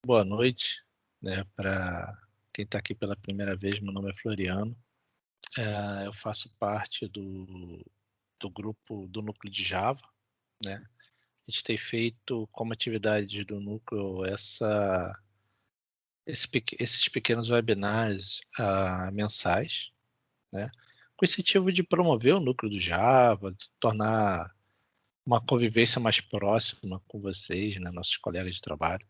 Boa noite, né, para quem está aqui pela primeira vez. Meu nome é Floriano. Eu faço parte do grupo do núcleo de Java, né? A gente tem feito como atividade do núcleo esses pequenos webinars mensais, né? Com esse objetivo de promover o núcleo do Java, de tornar uma convivência mais próxima com vocês, né, nossos colegas de trabalho,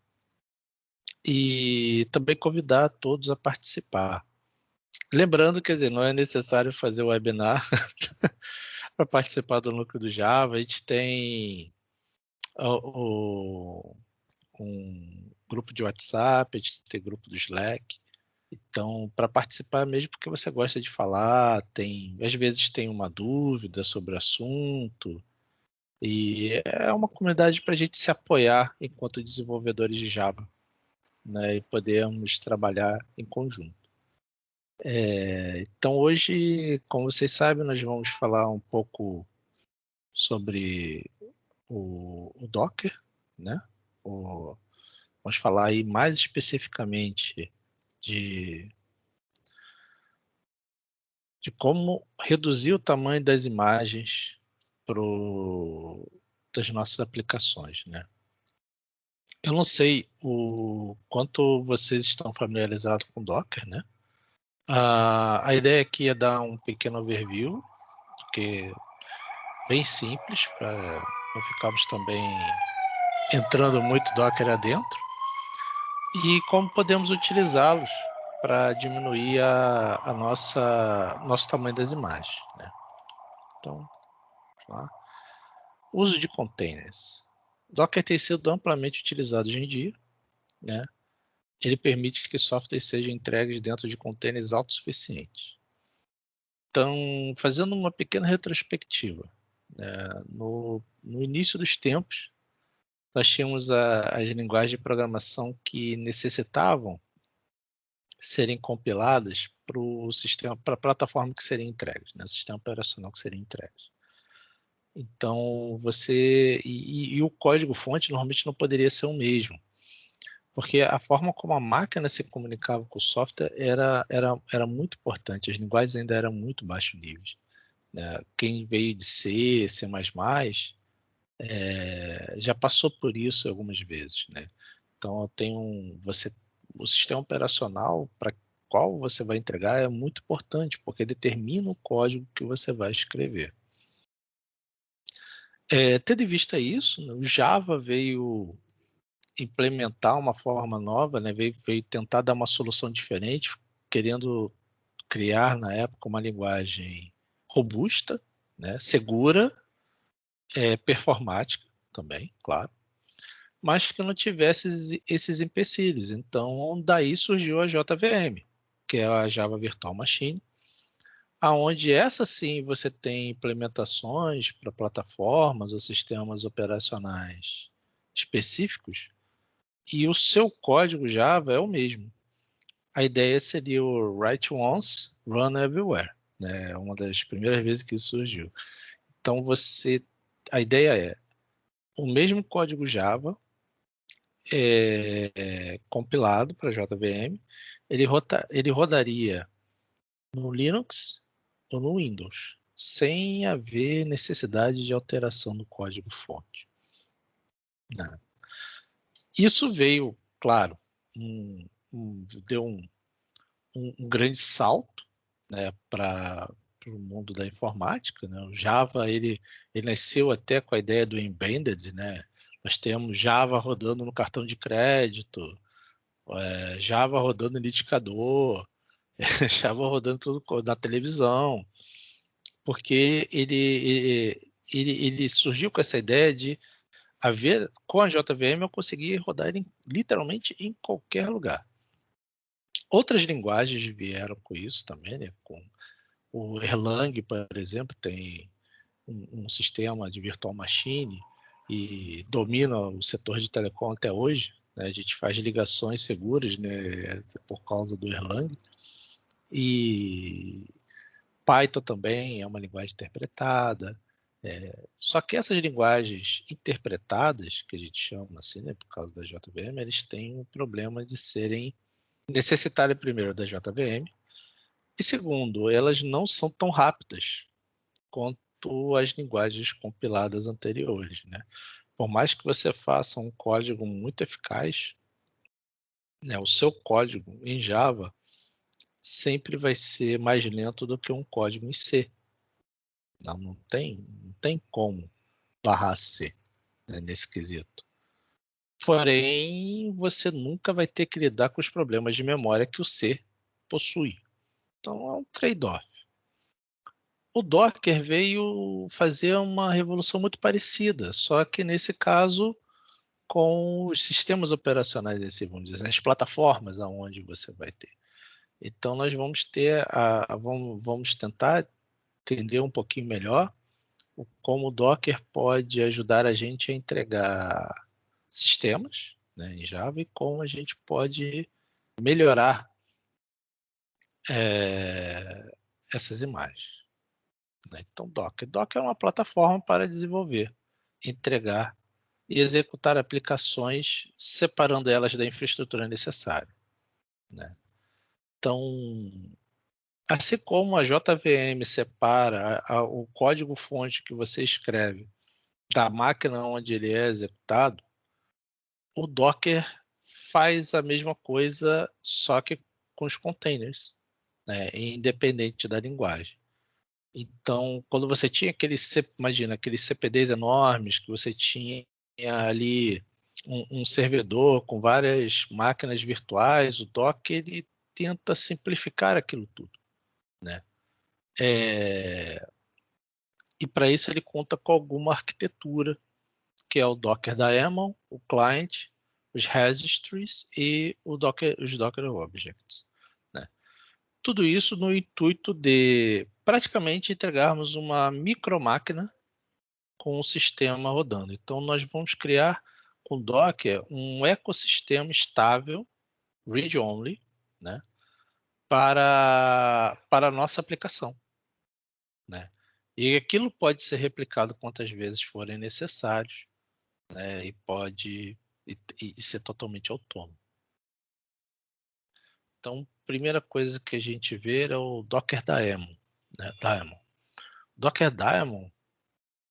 e também convidar todos a participar. Lembrando, quer dizer, não é necessário fazer o webinar para participar do núcleo do Java. A gente tem um grupo de WhatsApp, a gente tem grupo do Slack. Então, para participar, mesmo porque você gosta de falar, às vezes tem uma dúvida sobre o assunto, e é uma comunidade para a gente se apoiar enquanto desenvolvedores de Java, né, e podermos trabalhar em conjunto. Então, hoje, como vocês sabem, nós vamos falar um pouco sobre o Docker, né? Vamos falar aí mais especificamente de, de como reduzir o tamanho das imagens das nossas aplicações, né? Eu não sei o quanto vocês estão familiarizados com Docker, né? A ideia aqui é dar um pequeno overview, porque bem simples, para não ficarmos também entrando muito Docker adentro, e como podemos utilizá-los para diminuir nosso tamanho das imagens, né? Então, vamos lá. Uso de containers. Docker tem sido amplamente utilizado hoje em dia, né? Ele permite que softwares sejam entregues dentro de containers autossuficientes. Então, fazendo uma pequena retrospectiva, né? No início dos tempos, nós tínhamos as linguagens de programação que necessitavam serem compiladas para o sistema, para a plataforma que seria entregue, né? O sistema operacional que seria entregue. Então, e o código-fonte normalmente não poderia ser o mesmo, porque a forma como a máquina se comunicava com o software era muito importante. As linguagens ainda eram muito baixo nível, né? Quem veio de C, C++, já passou por isso algumas vezes, né? Então, o sistema operacional para qual você vai entregar é muito importante, porque determina o código que você vai escrever. Tendo em vista isso, o Java veio implementar uma forma nova, né? veio tentar dar uma solução diferente, querendo criar, na época, uma linguagem robusta, né? Segura, performática também, claro, mas que não tivesse esses empecilhos. Então, daí surgiu a JVM, que é a Java Virtual Machine, aonde essa sim você tem implementações para plataformas ou sistemas operacionais específicos, e o seu código Java é o mesmo. A ideia seria o Write Once, Run Everywhere, né? Uma das primeiras vezes que isso surgiu. Então, a ideia é o mesmo código Java compilado para JVM, ele rodaria no Linux ou no Windows, sem haver necessidade de alteração do código-fonte, né? Isso veio, claro, deu um grande salto, né, para o mundo da informática, né? O Java ele nasceu até com a ideia do embedded, né? Nós temos Java rodando no cartão de crédito, Java rodando no liquidificador, Java rodando tudo na televisão, porque ele surgiu com essa ideia de com a JVM eu conseguir rodar ele literalmente em qualquer lugar. Outras linguagens vieram com isso também, né? Com o Erlang, por exemplo, tem um sistema de virtual machine e domina o setor de telecom até hoje, né? A gente faz ligações seguras, né, por causa do Erlang. E Python também é uma linguagem interpretada. Só que essas linguagens interpretadas, que a gente chama assim, né, por causa da JVM, eles têm um problema de necessitarem primeiro da JVM, e segundo, elas não são tão rápidas quanto as linguagens compiladas anteriores, né? Por mais que você faça um código muito eficaz, né, o seu código em Java sempre vai ser mais lento do que um código em C. Não tem como barrar C, né, nesse quesito. Porém, você nunca vai ter que lidar com os problemas de memória que o C possui. Então, é um trade-off. O Docker veio fazer uma revolução muito parecida, só que nesse caso com os sistemas operacionais, vamos dizer, as plataformas aonde você vai ter. Então, nós vamos vamos tentar entender um pouquinho melhor como o Docker pode ajudar a gente a entregar sistemas, né, em Java, e como a gente pode melhorar essas imagens, né? Então, Docker é uma plataforma para desenvolver, entregar e executar aplicações, separando elas da infraestrutura necessária, né? Então, assim como a JVM separa o código-fonte que você escreve da máquina onde ele é executado, o Docker faz a mesma coisa, só que com os containers, né, independente da linguagem. Então, quando você tinha imagina, aqueles CPDs enormes, que você tinha ali um servidor com várias máquinas virtuais, o Docker ele tenta simplificar aquilo tudo, né? E para isso ele conta com alguma arquitetura, que é o Docker Daemon, o client, os registries e os Docker Objects, né? Tudo isso no intuito de praticamente entregarmos uma micromáquina com o sistema rodando. Então, nós vamos criar com Docker um ecossistema estável, read-only, né, para a nossa aplicação, né? E aquilo pode ser replicado quantas vezes forem necessários, né, e pode e ser totalmente autônomo. Então, primeira coisa que a gente vê é o Docker Daemon, né? Docker Daemon,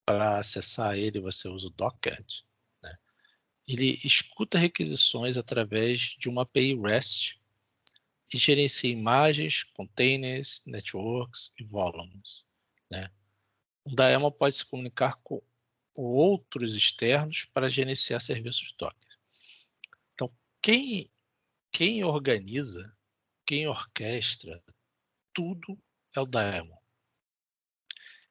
para acessar ele, você usa o Docker, né? Ele escuta requisições através de uma API REST e gerencia imagens, containers, networks e volumes, né? O Daemon pode se comunicar com outros externos para gerenciar serviços Docker. Então, quem organiza, quem orquestra tudo é o Daemon.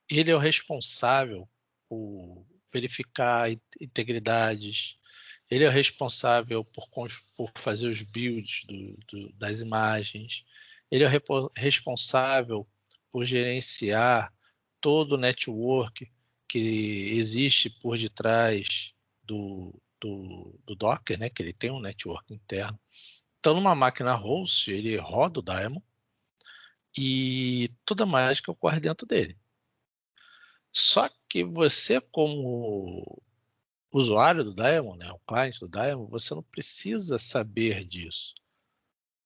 Ele é o responsável por verificar integridades, ele é o responsável por fazer os builds das imagens, ele é o responsável por gerenciar todo o network que existe por detrás do Docker, né, que ele tem um network interno. Então, numa máquina host, ele roda o Daemon e toda a mágica ocorre dentro dele. Só que você, como usuário do Daemon, né, o cliente do Daemon, você não precisa saber disso.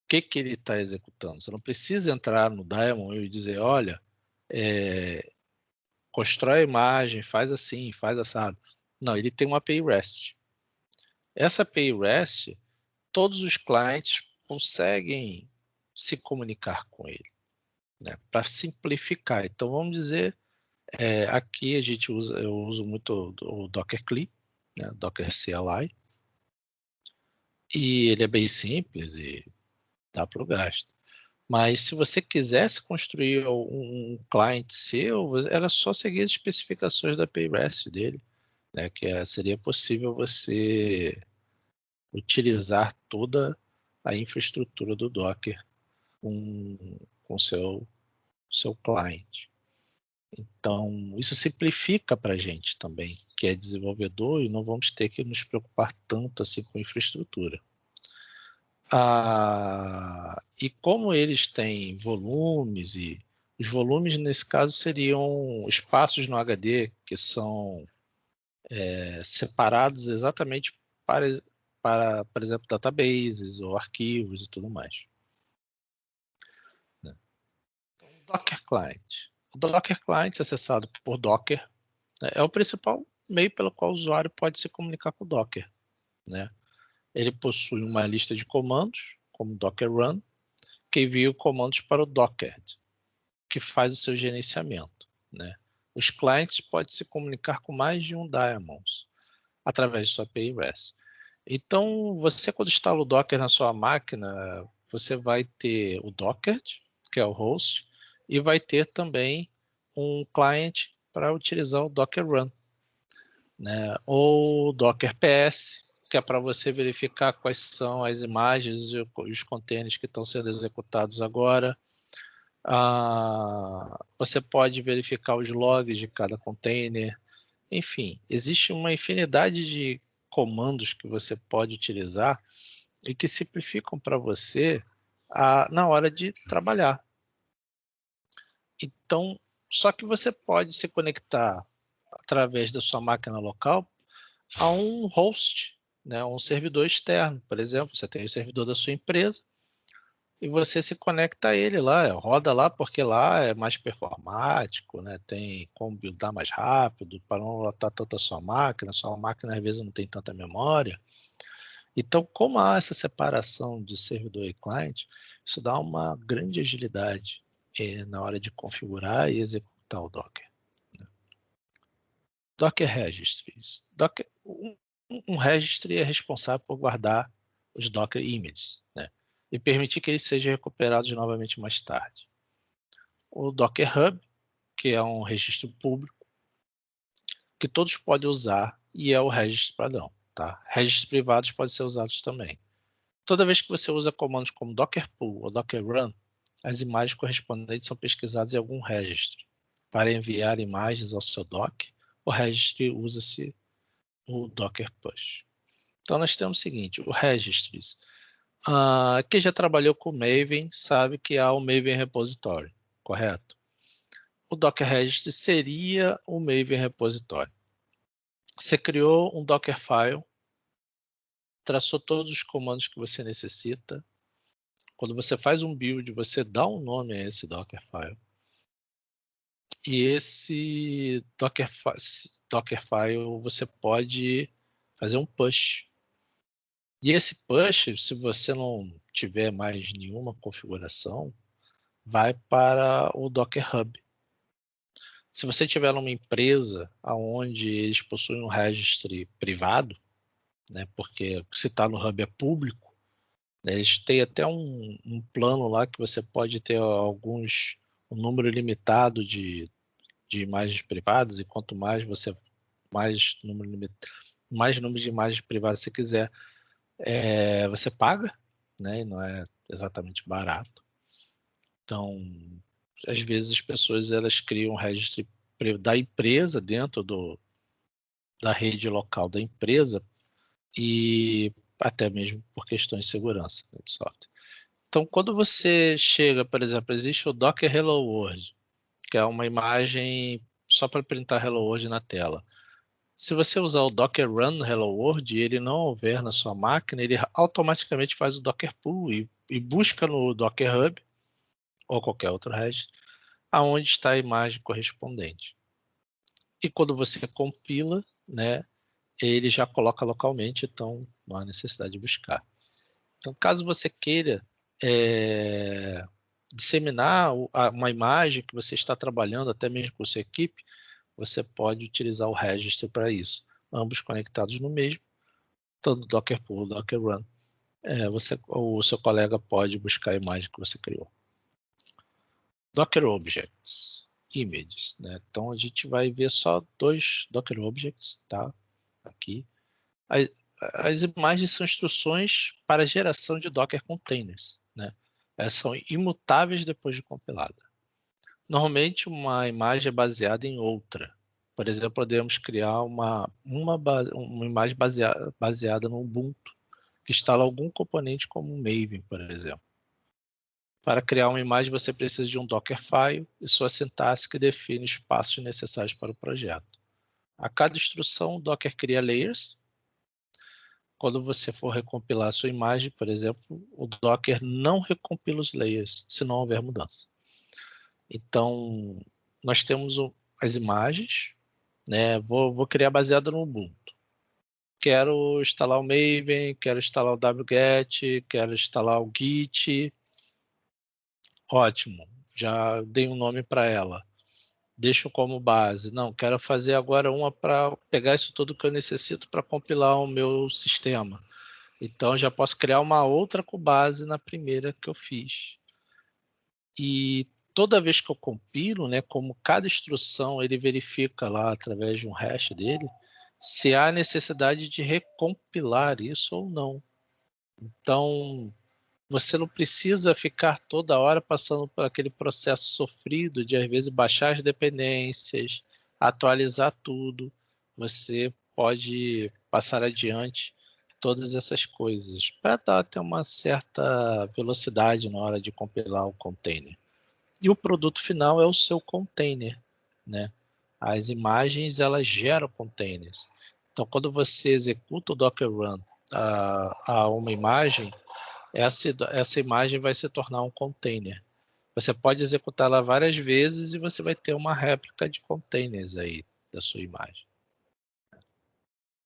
O que ele está executando? Você não precisa entrar no Daemon e dizer, olha, constrói a imagem, faz assim, faz assado. Não, ele tem uma API REST. Essa API REST, todos os clientes conseguem se comunicar com ele, né, para simplificar. Então, vamos dizer, aqui eu uso muito o Docker CLI, né, Docker CLI, e ele é bem simples e dá para o gasto. Mas se você quisesse construir um cliente seu, era só seguir as especificações da API REST dele, né, que seria possível você utilizar toda a infraestrutura do Docker com seu cliente. Então, isso simplifica para a gente também, que é desenvolvedor, e não vamos ter que nos preocupar tanto assim com infraestrutura. E como eles têm volumes e Os volumes, nesse caso, seriam espaços no HD que são separados exatamente para, por exemplo, databases ou arquivos e tudo mais. Né? Então, Docker Client. O Docker Client, acessado por Docker, né, é o principal meio pelo qual o usuário pode se comunicar com o Docker. Né? Ele possui uma lista de comandos, como Docker Run, que envia comandos para o Docker, que faz o seu gerenciamento. Né? Os clientes podem se comunicar com mais de um daemons através de sua API REST. Então, você quando instala o Docker na sua máquina, você vai ter o Docker, que é o host, e vai ter também um client para utilizar o Docker Run, né? Ou Docker PS, que é para você verificar quais são as imagens e os containers que estão sendo executados agora. Você pode verificar os logs de cada container. Enfim, existe uma infinidade de comandos que você pode utilizar e que simplificam para você na hora de trabalhar. Então, só que você pode se conectar através da sua máquina local a um host, né, um servidor externo. Por exemplo, você tem o servidor da sua empresa e você se conecta a ele lá, roda lá porque lá é mais performático, né, tem como buildar mais rápido, para não lotar tanto a sua máquina às vezes não tem tanta memória. Então, como há essa separação de servidor e cliente, isso dá uma grande agilidade na hora de configurar e executar o Docker. Né? Docker Registries. Um registry é responsável por guardar os Docker images, né? E permitir que eles sejam recuperados novamente mais tarde. O Docker Hub, que é um registro público, que todos podem usar e é o registro padrão. Tá? Registros privados podem ser usados também. Toda vez que você usa comandos como Docker Pull ou Docker Run, as imagens correspondentes são pesquisadas em algum registro. Para enviar imagens ao seu dock, o registry usa-se o Docker Push. Então, nós temos o seguinte, o registries. Quem já trabalhou com Maven sabe que há o Maven Repository, correto? O Docker Registry seria o Maven Repository. Você criou um Dockerfile, traçou todos os comandos que você necessita. Quando você faz um build, você dá um nome a esse Dockerfile. E esse Dockerfile você pode fazer um push. E esse push, se você não tiver mais nenhuma configuração, vai para o Docker Hub. Se você tiver numa empresa onde eles possuem um registry privado, né, porque se está no Hub é público, né, eles têm até um plano lá que você pode ter um número limitado de imagens privadas, e quanto mais número de imagens privadas você quiser, você paga, né, e não é exatamente barato. Então, às vezes as pessoas elas criam um registro da empresa dentro da rede local da empresa e até mesmo por questões de segurança, né, de software. Então, quando você chega, por exemplo, existe o Docker Hello World, que é uma imagem só para printar Hello World na tela. Se você usar o Docker Run Hello World e ele não houver na sua máquina, ele automaticamente faz o Docker Pull e busca no Docker Hub ou qualquer outro registro aonde está a imagem correspondente. E quando você compila, né, ele já coloca localmente, então não há necessidade de buscar. Então, caso você queira disseminar uma imagem que você está trabalhando, até mesmo com a sua equipe, você pode utilizar o registro para isso. Ambos conectados no mesmo, tanto Docker Pull, Docker Run. O seu colega pode buscar a imagem que você criou. Docker Objects, Images, né? Então a gente vai ver só 2 Docker Objects, tá? Aqui. As imagens são instruções para geração de Docker Containers, né? Elas são imutáveis depois de compilada. Normalmente uma imagem é baseada em outra. Por exemplo, podemos criar uma imagem baseada no Ubuntu, que instala algum componente como o Maven, por exemplo. Para criar uma imagem, você precisa de um Dockerfile e sua sintaxe que define os passos necessários para o projeto. A cada instrução, o Docker cria layers. Quando você for recompilar a sua imagem, por exemplo, o Docker não recompila os layers, se não houver mudança. Então, nós temos as imagens, né? Vou criar baseado no Ubuntu. Quero instalar o Maven, quero instalar o wget, quero instalar o Git. Ótimo, já dei um nome para ela. Deixo como base. Não, quero fazer agora uma para pegar isso tudo que eu necessito para compilar o meu sistema. Então, já posso criar uma outra com base na primeira que eu fiz. E toda vez que eu compilo, né, como cada instrução ele verifica lá através de um hash dele, se há necessidade de recompilar isso ou não. Então, você não precisa ficar toda hora passando por aquele processo sofrido de, às vezes, baixar as dependências, atualizar tudo. Você pode passar adiante todas essas coisas para dar até uma certa velocidade na hora de compilar o container. E o produto final é o seu container, né? As imagens, elas geram containers. Então, quando você executa o Docker Run a uma imagem, essa imagem vai se tornar um container. Você pode executá-la várias vezes e você vai ter uma réplica de containers aí da sua imagem.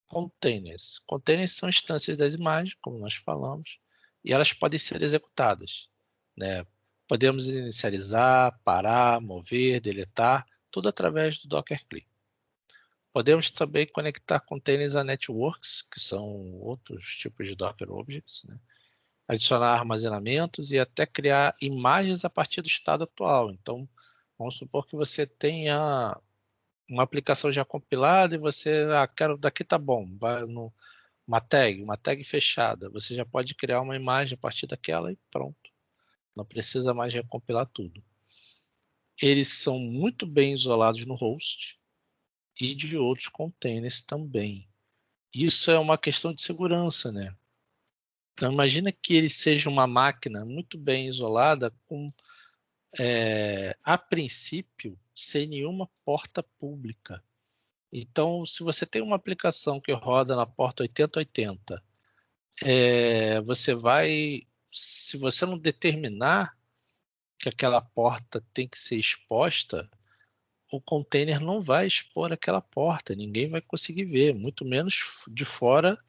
Containers. Containers são instâncias das imagens, como nós falamos, e elas podem ser executadas, né? Podemos inicializar, parar, mover, deletar, tudo através do Docker CLI. Podemos também conectar containers a networks, que são outros tipos de Docker Objects, né? Adicionar armazenamentos e até criar imagens a partir do estado atual. Então, vamos supor que você tenha uma aplicação já compilada e você, quero, daqui tá bom, vai uma tag fechada. Você já pode criar uma imagem a partir daquela e pronto. Não precisa mais recompilar tudo. Eles são muito bem isolados no host e de outros containers também. Isso é uma questão de segurança, né? Então, imagina que ele seja uma máquina muito bem isolada, a princípio, sem nenhuma porta pública. Então, se você tem uma aplicação que roda na porta 8080, você vai, se você não determinar que aquela porta tem que ser exposta, o container não vai expor aquela porta, ninguém vai conseguir ver, muito menos de fora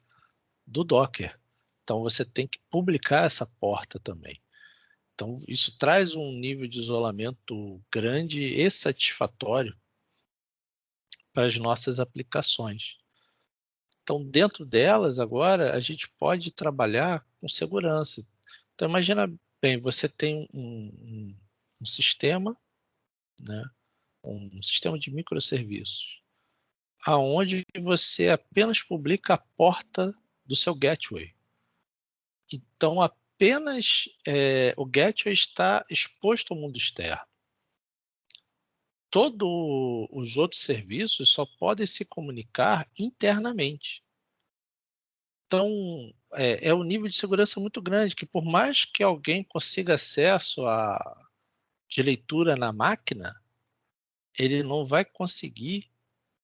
do Docker. Então, você tem que publicar essa porta também. Então, isso traz um nível de isolamento grande e satisfatório para as nossas aplicações. Então, dentro delas, agora, a gente pode trabalhar com segurança. Então, imagina bem, você tem um sistema, né, um sistema de microserviços, aonde você apenas publica a porta do seu gateway. Então, apenas o gateway está exposto ao mundo externo. Todos os outros serviços só podem se comunicar internamente. Então, é um nível de segurança muito grande, que por mais que alguém consiga acesso de leitura na máquina, ele não vai conseguir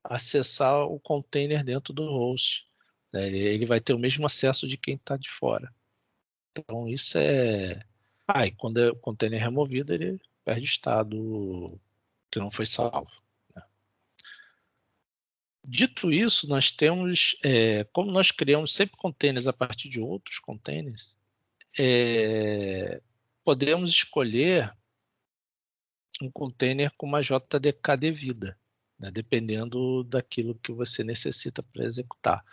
acessar o container dentro do host, né? Ele vai ter o mesmo acesso de quem está de fora. Então, isso é... e quando o container é removido, ele perde o estado que não foi salvo. Dito isso, nós temos, como nós criamos sempre containers a partir de outros containers, podemos escolher um container com uma JDK devida, né, dependendo daquilo que você necessita para executar.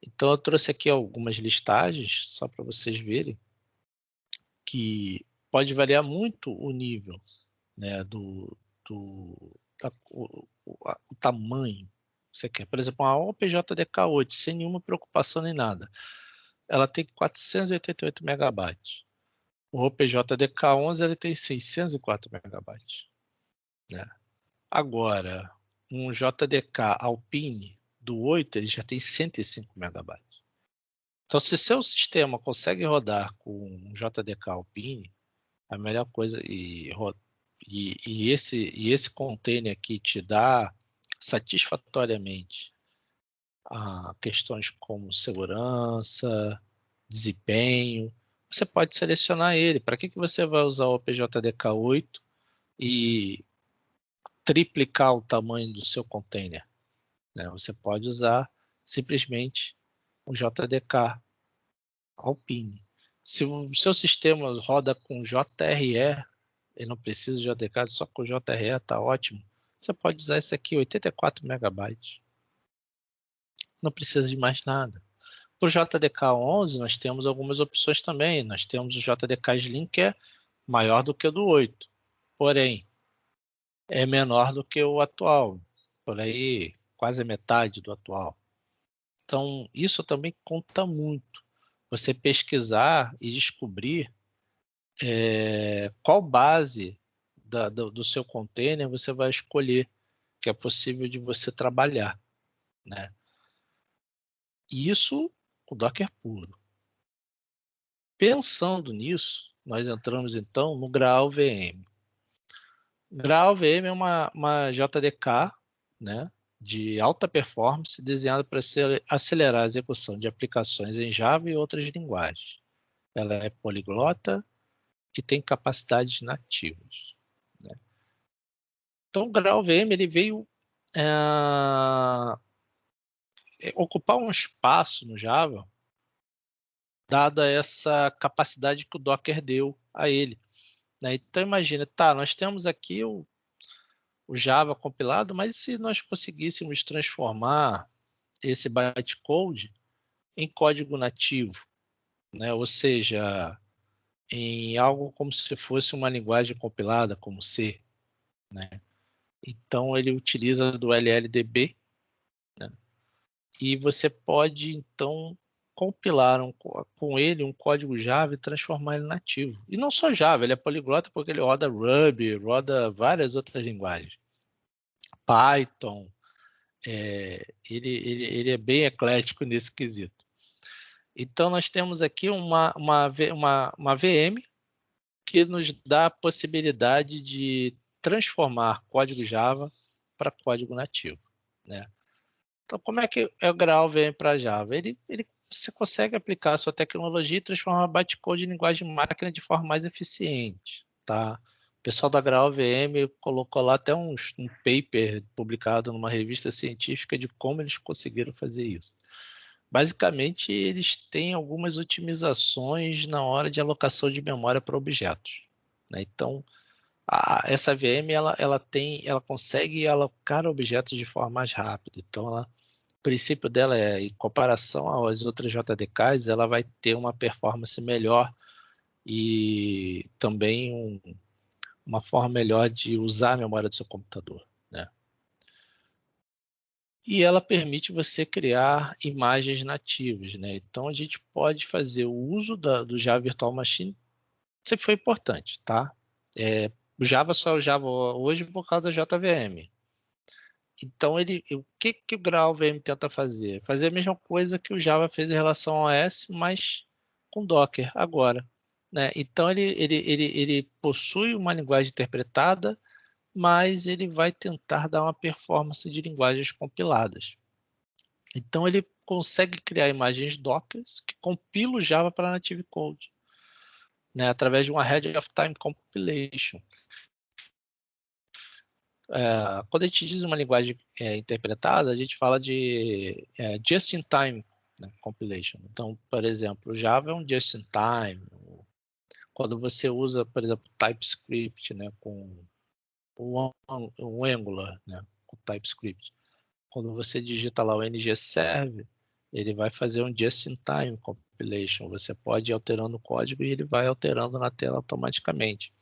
Então, eu trouxe aqui algumas listagens, só para vocês verem, que pode variar muito o nível, né, o tamanho que você quer. Por exemplo, uma OpenJDK8, sem nenhuma preocupação nem nada, ela tem 488 megabytes. O OpenJDK11 ele tem 604 megabytes. Né? Agora, um JDK Alpine do 8, ele já tem 105 megabytes. Então, se seu sistema consegue rodar com um JDK Alpine, A melhor coisa, e esse container aqui te dá satisfatoriamente questões como segurança, desempenho, você pode selecionar ele. Para que você vai usar o PJDK 8 e triplicar o tamanho do seu container? Né? Você pode usar simplesmente o JDK Alpine. Se o seu sistema roda com JRE, ele não precisa de JDK, só com JRE está ótimo. Você pode usar esse aqui, 84 megabytes. Não precisa de mais nada. Para o JDK 11, nós temos algumas opções também. Nós temos o JDK Slim, que é maior do que o do 8. Porém, é menor do que o atual. Por aí, quase a metade do atual. Então, isso também conta muito. Você pesquisar e descobrir qual base do seu container você vai escolher, que é possível de você trabalhar, né? E isso o Docker puro. Pensando nisso, nós entramos então no Graal VM. Graal VM é uma JDK, né, de alta performance desenhada para acelerar a execução de aplicações em Java e outras linguagens. Ela é poliglota e tem capacidades nativas, né? Então, o Graal VM ele veio ocupar um espaço no Java, dada essa capacidade que o Docker deu a ele, né? Então, imagina, tá, nós temos aqui o Java compilado, mas se nós conseguíssemos transformar esse bytecode em código nativo, né? Ou seja, em algo como se fosse uma linguagem compilada, como C, né? Então, ele utiliza do LLDB, né? E você pode, então, compilar com ele um código Java e transformar ele nativo. E não só Java, ele é poliglota porque ele roda Ruby, roda várias outras linguagens. Python, ele é bem eclético nesse quesito. Então, nós temos aqui uma VM que nos dá a possibilidade de transformar código Java para código nativo, né? Então, como é que o Graal vem para Java? Você consegue aplicar a sua tecnologia e transformar bytecode em linguagem máquina de forma mais eficiente, tá? O pessoal da Graal VM colocou lá até um paper publicado numa revista científica de como eles conseguiram fazer isso. Basicamente, eles têm algumas otimizações na hora de alocação de memória para objetos, né? Então, essa VM ela consegue alocar objetos de forma mais rápida. Então, o princípio dela é, em comparação às outras JDKs, ela vai ter uma performance melhor e também uma forma melhor de usar a memória do seu computador, né? E ela permite você criar imagens nativas, né? Então, a gente pode fazer o uso do Java Virtual Machine, sempre foi importante, tá? O Java só é o Java hoje por causa da JVM. Então, o que o Graal VM tenta fazer? Fazer a mesma coisa que o Java fez em relação ao OS, mas com Docker agora, né? Então, ele possui uma linguagem interpretada, mas ele vai tentar dar uma performance de linguagens compiladas. Então, ele consegue criar imagens Docker que compilam o Java para Native Code, né? Através de uma Ahead of Time Compilation. Quando a gente diz uma linguagem interpretada, a gente fala de just-in-time, né, compilation. Então, por exemplo, o Java é um just-in-time. Quando você usa, por exemplo, TypeScript, né, com o Angular, né, com TypeScript, quando você digita lá o ngserve, ele vai fazer um just-in-time compilation. Você pode ir alterando o código e ele vai alterando na tela automaticamente.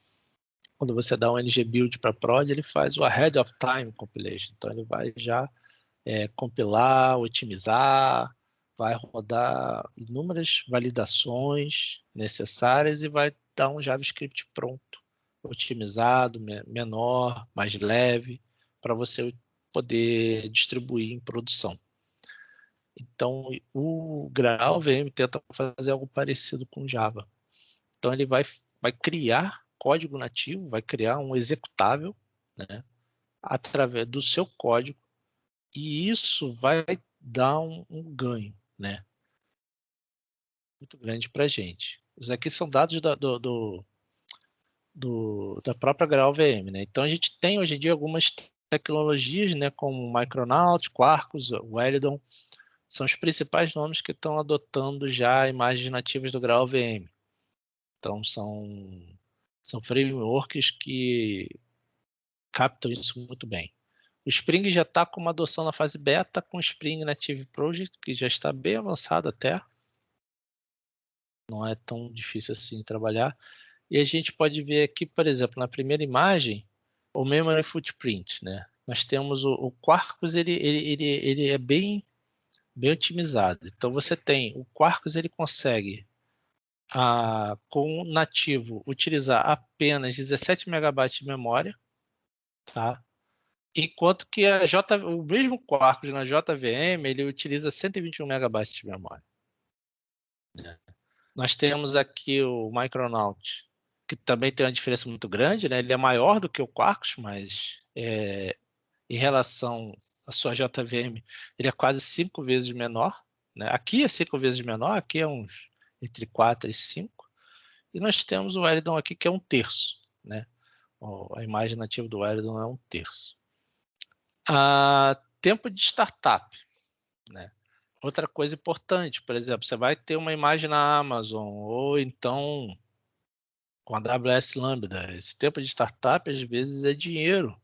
Quando você dá um ngbuild para prod, ele faz o ahead of time compilation. Então, ele vai já compilar, otimizar, vai rodar inúmeras validações necessárias e vai dar um JavaScript pronto, otimizado, menor, mais leve, para você poder distribuir em produção. Então, o Graal VM tenta fazer algo parecido com Java. Então, ele vai criar código nativo, vai criar um executável, né, através do seu código, e isso vai dar um ganho, né, muito grande para a gente. Os aqui são dados da própria GraalVM, né? Então a gente tem hoje em dia algumas tecnologias, né, como o Micronaut, Quarkus, o Eridon, são os principais nomes que estão adotando já imagens nativas do GraalVM. Então são frameworks que captam isso muito bem. O Spring já está com uma adoção na fase beta com o Spring Native Project, que já está bem avançado até. Não é tão difícil assim trabalhar. E a gente pode ver aqui, por exemplo, na primeira imagem, o Memory Footprint, né? Nós temos o Quarkus, ele é bem otimizado. Então você tem o Quarkus, ele consegue com o nativo utilizar apenas 17 megabytes de memória, tá? Enquanto que o mesmo Quarkus na JVM, ele utiliza 121 megabytes de memória. Nós temos aqui o Micronaut, que também tem uma diferença muito grande, né? Ele é maior do que o Quarkus, mas em relação à sua JVM, ele é quase 5 vezes menor, né? Aqui é 5 vezes menor, aqui é uns entre 4 e 5. E nós temos o Eridon aqui, que é 1/3, né? A imagem nativa do Eridon é 1/3. Tempo de startup, né? Outra coisa importante, por exemplo, você vai ter uma imagem na Amazon, ou então com a AWS Lambda. Esse tempo de startup, às vezes, é dinheiro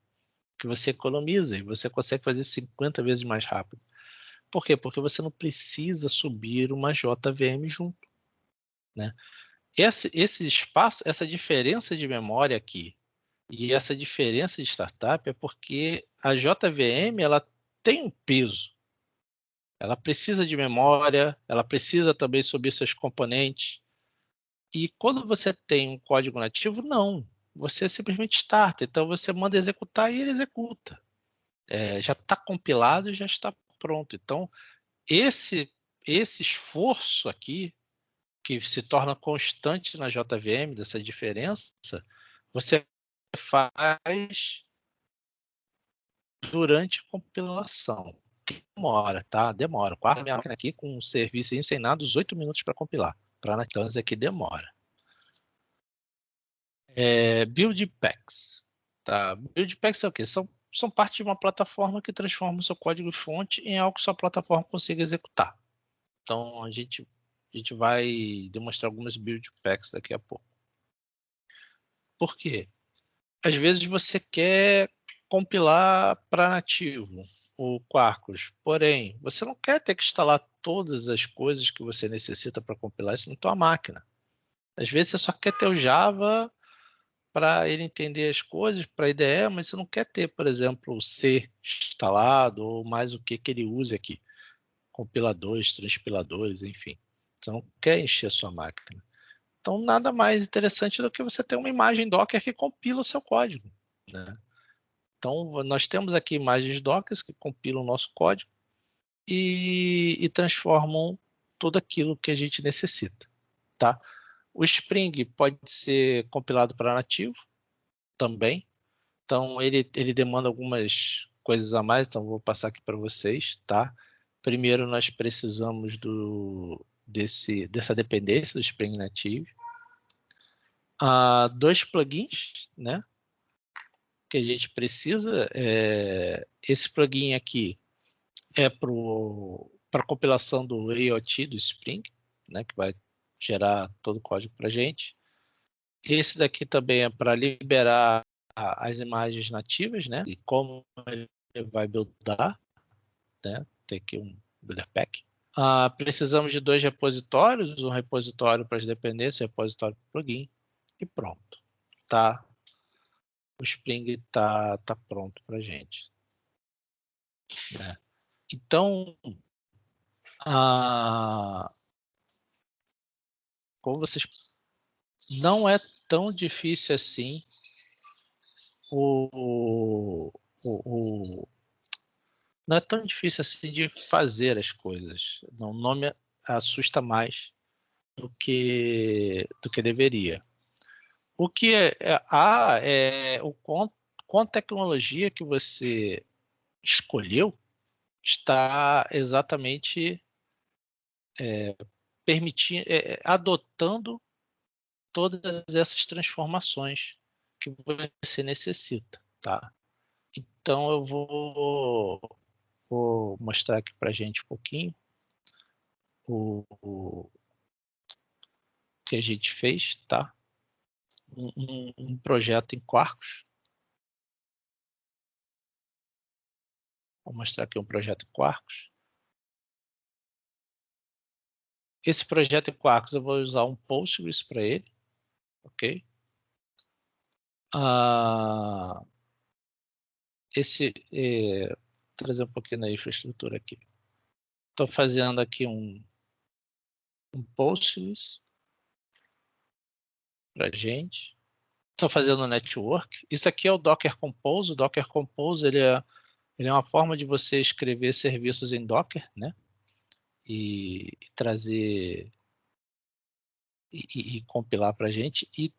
que você economiza e você consegue fazer 50 vezes mais rápido. Por quê? Porque você não precisa subir uma JVM junto, né? Esse espaço, essa diferença de memória aqui e essa diferença de startup é porque a JVM ela tem um peso. Ela precisa de memória, ela precisa também subir seus componentes. E quando você tem um código nativo, não. Você simplesmente starta. Então você manda executar e ele executa. Já está compilado e já está pronto. Então esse esforço aqui, que se torna constante na JVM, dessa diferença, você faz durante a compilação. Demora, tá? Demora. Quarto minha máquina aqui com um serviço ensinado 18 minutos para compilar. Para Natanz aqui demora. Build packs. Tá? Build packs é o quê? São parte de uma plataforma que transforma o seu código-fonte em algo que sua plataforma consiga executar. Então, a gente vai demonstrar algumas build packs daqui a pouco. Por quê? Às vezes você quer compilar para nativo o Quarkus, porém, você não quer ter que instalar todas as coisas que você necessita para compilar isso na tua máquina. Às vezes você só quer ter o Java para ele entender as coisas, para a IDE, mas você não quer ter, por exemplo, o C instalado ou mais o que ele use aqui. Compiladores, transpiladores, enfim. Você não quer encher a sua máquina. Então, nada mais interessante do que você ter uma imagem Docker que compila o seu código, né? Então, nós temos aqui imagens Docker que compilam o nosso código e transformam tudo aquilo que a gente necessita, tá? O Spring pode ser compilado para nativo também. Então, ele demanda algumas coisas a mais, então vou passar aqui para vocês, tá? Primeiro, nós precisamos dessa dependência do Spring Native. 2 plugins, né? Que a gente precisa. Esse plugin aqui é para compilação do AOT do Spring, né? Que vai gerar todo o código para a gente. Esse daqui também é para liberar as imagens nativas, né? E como ele vai buildar, né? Tem aqui um builder pack. Precisamos de 2 repositórios, um repositório para as dependências, um repositório para o plugin, e pronto. Tá? O Spring tá pronto para a gente. Né? Então, como vocês... Não é tão difícil assim não é tão difícil assim de fazer as coisas. Não, o nome assusta mais do que deveria. O que qual tecnologia que você escolheu está exatamente adotando todas essas transformações que você necessita, tá? Então eu vou mostrar aqui para a gente um pouquinho o que a gente fez, tá? Um projeto em Quarkus. Vou mostrar aqui um projeto em Quarkus. Esse projeto em Quarkus eu vou usar um Postgres para ele, ok? Trazer um pouquinho da infraestrutura aqui. Estou fazendo aqui um Postgres para a gente. Estou fazendo network. Isso aqui é o Docker Compose. O Docker Compose ele é uma forma de você escrever serviços em Docker, né? E trazer e compilar para a gente. E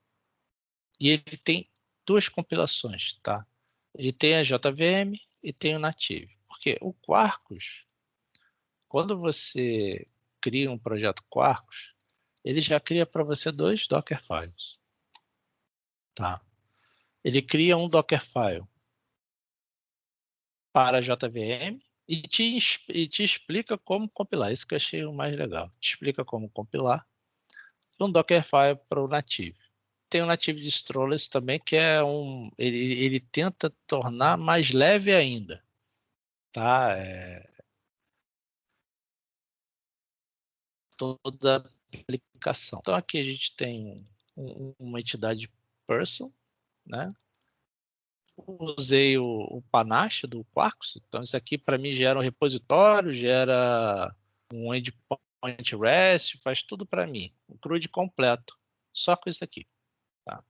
ele tem duas compilações, tá? Ele tem a JVM e tem o Native. Porque o Quarkus, quando você cria um projeto Quarkus, ele já cria para você dois Dockerfiles, tá? Ele cria um Dockerfile para a JVM e te explica como compilar. Isso que eu achei o mais legal. Te explica como compilar um Dockerfile para o Native. Tem o Native de Strollers também, que é ele tenta tornar mais leve ainda, tá? Toda a aplicação. Então aqui a gente tem uma entidade person, né? Usei o Panache do Quarkus, então isso aqui para mim gera um repositório, gera um endpoint REST, faz tudo para mim, um CRUD completo, só com isso aqui, tá?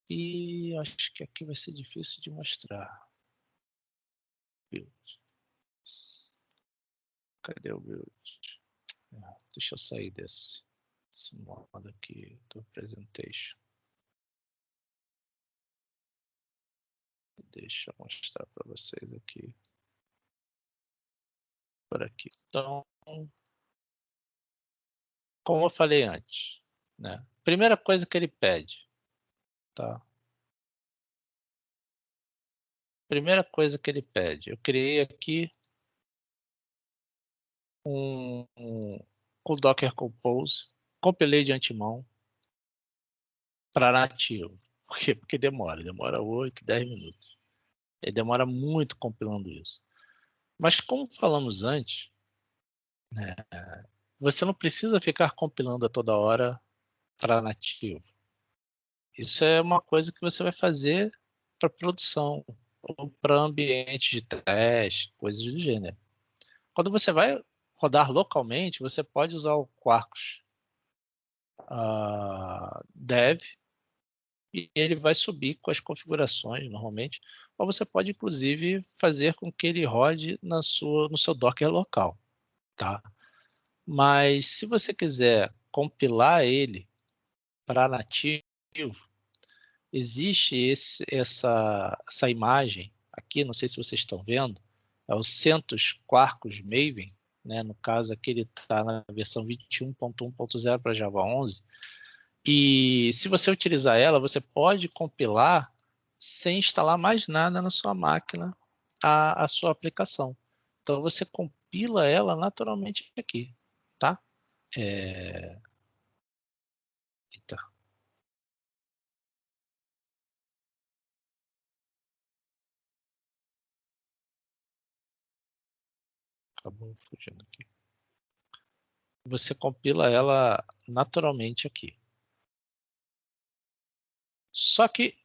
E acho que aqui vai ser difícil de mostrar. Build. Cadê o build? Deixa eu sair desse modo aqui do presentation. Deixa eu mostrar para vocês aqui. Por aqui. Então, como eu falei antes, né? Primeira coisa que ele pede, tá? Primeira coisa que ele pede, eu criei aqui com Docker Compose, compilei de antemão para nativo. Por quê? Porque demora 8, 10 minutos. Ele demora muito compilando isso. Mas como falamos antes, né, você não precisa ficar compilando a toda hora para nativo. Isso é uma coisa que você vai fazer para produção ou para ambiente de teste, coisas do gênero. Quando você vai rodar localmente, você pode usar o Quarkus dev e ele vai subir com as configurações normalmente, ou você pode inclusive fazer com que ele rode no seu Docker local, tá? Mas se você quiser compilar ele para nativo, existe essa imagem aqui, não sei se vocês estão vendo, é o CentOS Quarkus Maven, né? No caso aqui ele está na versão 21.1.0 para Java 11, e se você utilizar ela, você pode compilar sem instalar mais nada na sua máquina a sua aplicação. Então você compila ela naturalmente aqui, tá? Eita, acabou fugindo aqui. Você compila ela naturalmente aqui. Só que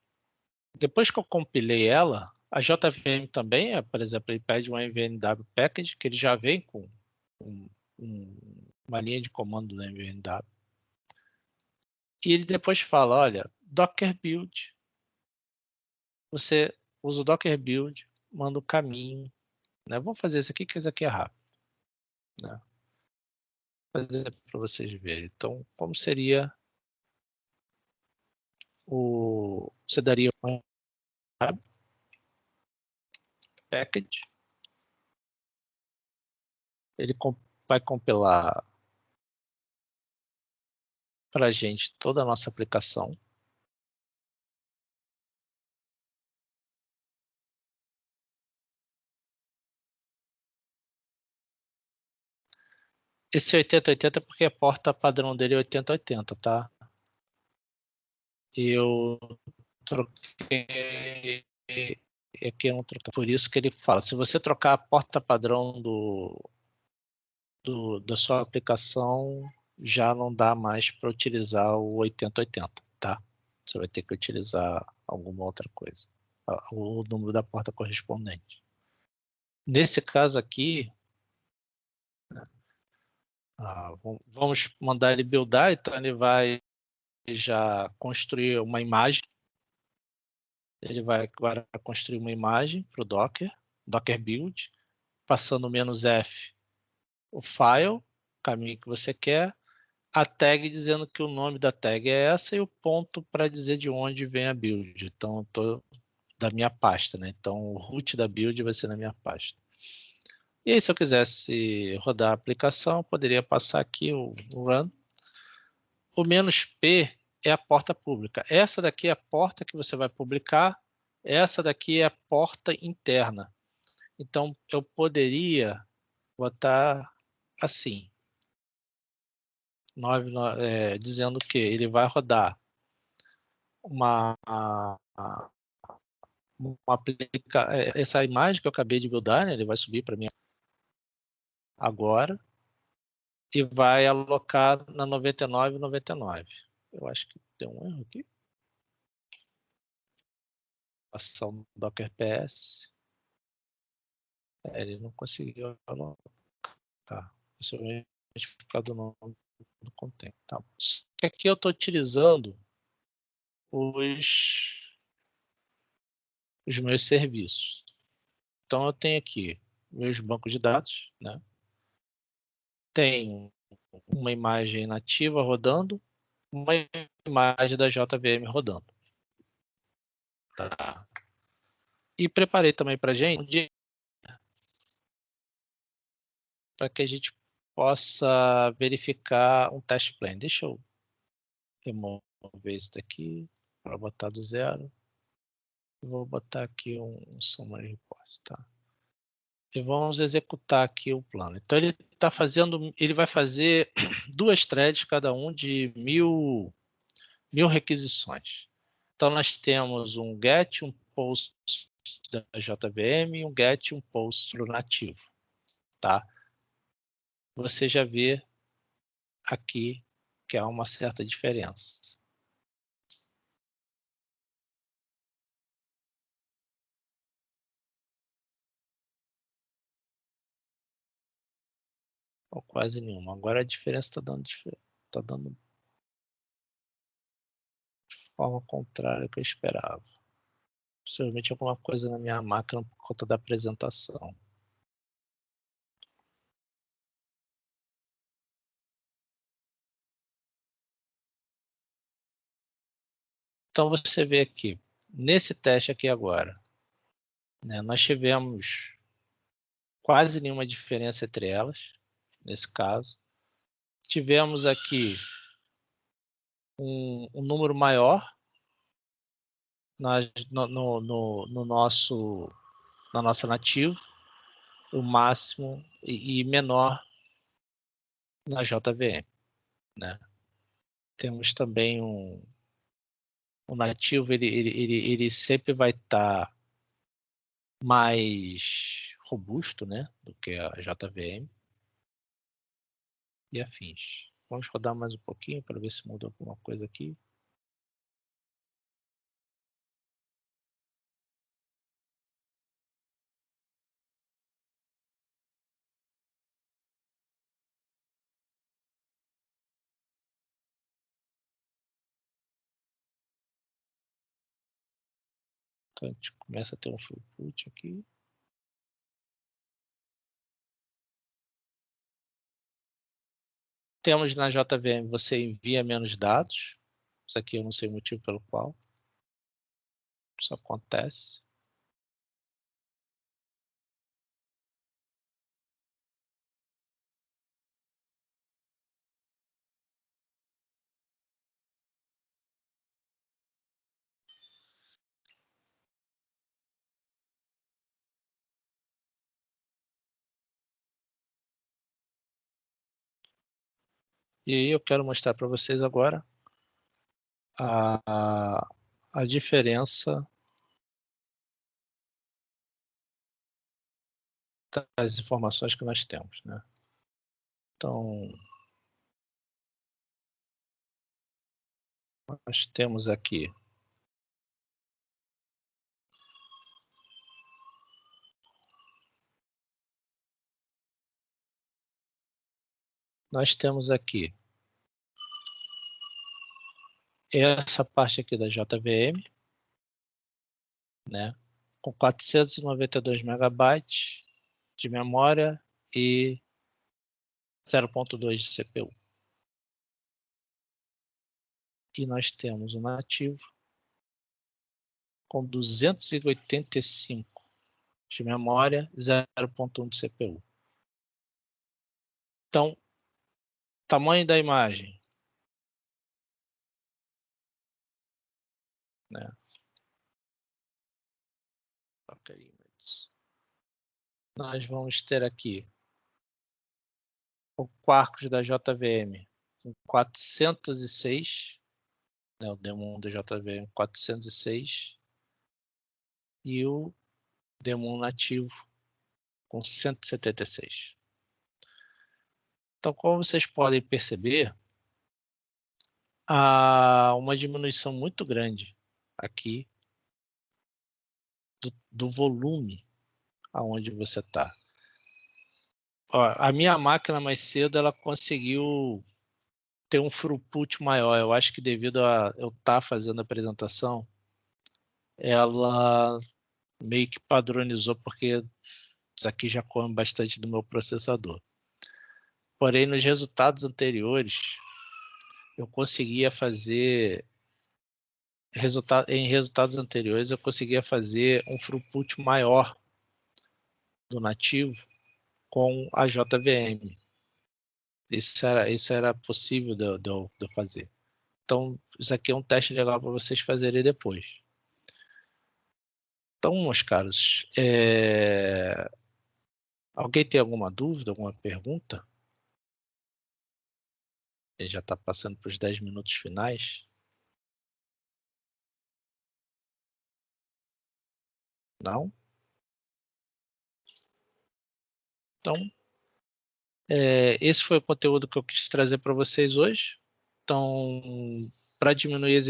depois que eu compilei ela, a JVM também, por exemplo, ele pede um NVNW package, que ele já vem com um, uma linha de comando do NVNW. E ele depois fala, olha, Docker build, você usa o Docker build, manda o caminho, né? Vamos fazer isso aqui, que isso aqui é rápido, né? Vou fazer para vocês verem. Então, como seria você daria um package, ele vai compilar para a gente toda a nossa aplicação. Esse 8080 é porque a porta padrão dele é 8080, tá? Eu troquei aqui, eu não troquei. Por isso que ele fala, se você trocar a porta padrão da sua aplicação, já não dá mais para utilizar o 8080, tá? Você vai ter que utilizar alguma outra coisa, o número da porta correspondente. Nesse caso aqui, vamos mandar ele buildar, então ele vai já construir uma imagem. Ele vai agora construir uma imagem para o Docker build, passando "-f", o file, o caminho que você quer, a tag dizendo que o nome da tag é essa e o ponto para dizer de onde vem a build. Então, eu tô da minha pasta, né? Então, o root da build vai ser na minha pasta. E aí, se eu quisesse rodar a aplicação, eu poderia passar aqui o run. O "-p" é a porta pública. Essa daqui é a porta que você vai publicar. Essa daqui é a porta interna. Então, eu poderia botar assim, dizendo que ele vai rodar essa imagem que eu acabei de buildar, né, ele vai subir para mim agora e vai alocar na 9999. Eu acho que tem um erro aqui. Ação Docker PS. Ele não conseguiu alocar. Possivelmente por causa do nome do container. Tá. Aqui eu estou utilizando os meus serviços. Então, eu tenho aqui meus bancos de dados, né? Tenho uma imagem nativa rodando, uma imagem da JVM rodando. Tá. E preparei também para a gente, para que a gente possa verificar um test plan. Deixa eu remover isso daqui, para botar do zero. Vou botar aqui um summary report, tá? E vamos executar aqui o plano. Então, ele vai fazer 2 threads, cada um de 1000 requisições. Então, nós temos um get, um post da JVM e um get, um post nativo, tá? Você já vê aqui que há uma certa diferença. Ou quase nenhuma. Agora a diferença está dando de forma contrária ao que eu esperava. Possivelmente alguma coisa na minha máquina por conta da apresentação. Então, você vê aqui, nesse teste aqui agora, né, nós tivemos quase nenhuma diferença entre elas, nesse caso. Tivemos aqui um número maior na nossa nativa, o máximo, e menor na JVM, né? Temos também um nativo, ele sempre vai estar mais robusto, né, do que a JVM e afins. Vamos rodar mais um pouquinho para ver se muda alguma coisa aqui. Então, a gente começa a ter um throughput aqui. Temos na JVM, você envia menos dados, Isso aqui eu não sei o motivo pelo qual isso acontece. E aí eu quero mostrar para vocês agora a diferença das informações que nós temos, né? Então, nós temos aqui essa parte aqui da JVM, né, com 492 megabytes de memória e 0.2 de CPU. E nós temos o nativo com 285 de memória, 0.1 de CPU. Então, tamanho da imagem, né? Okay. Nós vamos ter aqui o Quarkus da JVM com 406, né, o Demon da JVM 406, e o Demon nativo com 176. Então, como vocês podem perceber, há uma diminuição muito grande aqui do volume aonde você está. A minha máquina mais cedo ela conseguiu ter um throughput maior. Eu acho que devido a eu estar fazendo a apresentação, ela meio que padronizou, porque isso aqui já come bastante do meu processador. Porém, nos resultados anteriores, eu conseguia fazer em resultados anteriores eu conseguia fazer um throughput maior do nativo com a JVM. Isso era possível de eu fazer. Então, isso aqui é um teste legal para vocês fazerem depois. Então, meus caros, alguém tem alguma dúvida, alguma pergunta? Ele já está passando para os 10 minutos finais. Não? Então, esse foi o conteúdo que eu quis trazer para vocês hoje. Então, para diminuir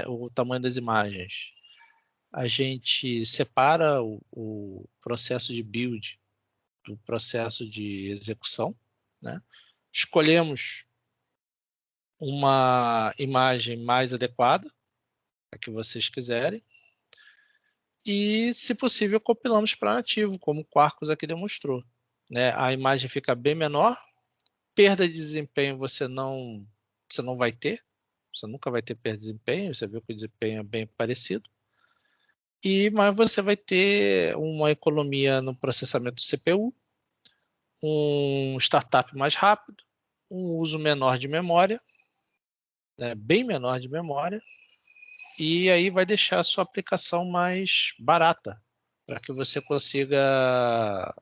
o tamanho das imagens, a gente separa o processo de build do processo de execução, né? Escolhemos uma imagem mais adequada, a que vocês quiserem, e, se possível, compilamos para nativo, como o Quarkus aqui demonstrou, né? A imagem fica bem menor, perda de desempenho você não vai ter, você nunca vai ter perda de desempenho, você viu que o desempenho é bem parecido, mas você vai ter uma economia no processamento do CPU, um startup mais rápido, um uso menor de memória, né, bem menor de memória, e aí vai deixar a sua aplicação mais barata, para que você consiga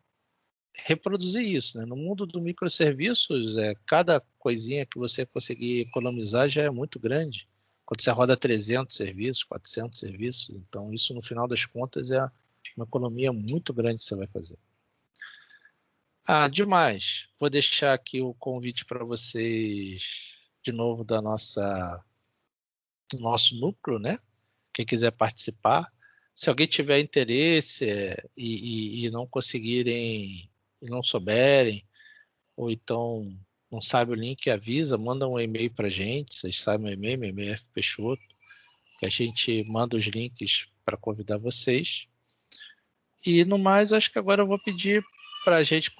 reproduzir isso, né? No mundo do microserviços, cada coisinha que você conseguir economizar já é muito grande. Quando você roda 300 serviços, 400 serviços, então isso no final das contas é uma economia muito grande que você vai fazer. Demais, vou deixar aqui o convite para vocês de novo do nosso núcleo, né? Quem quiser participar. Se alguém tiver interesse e não conseguirem, e não souberem, ou então não sabe o link, avisa, manda um e-mail para a gente, vocês sabem meu e-mail é fpeixoto, que a gente manda os links para convidar vocês. E no mais, acho que agora eu vou pedir para a gente,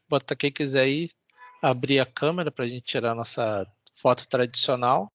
botar quem quiser ir, abrir a câmera para a gente tirar a nossa foto tradicional.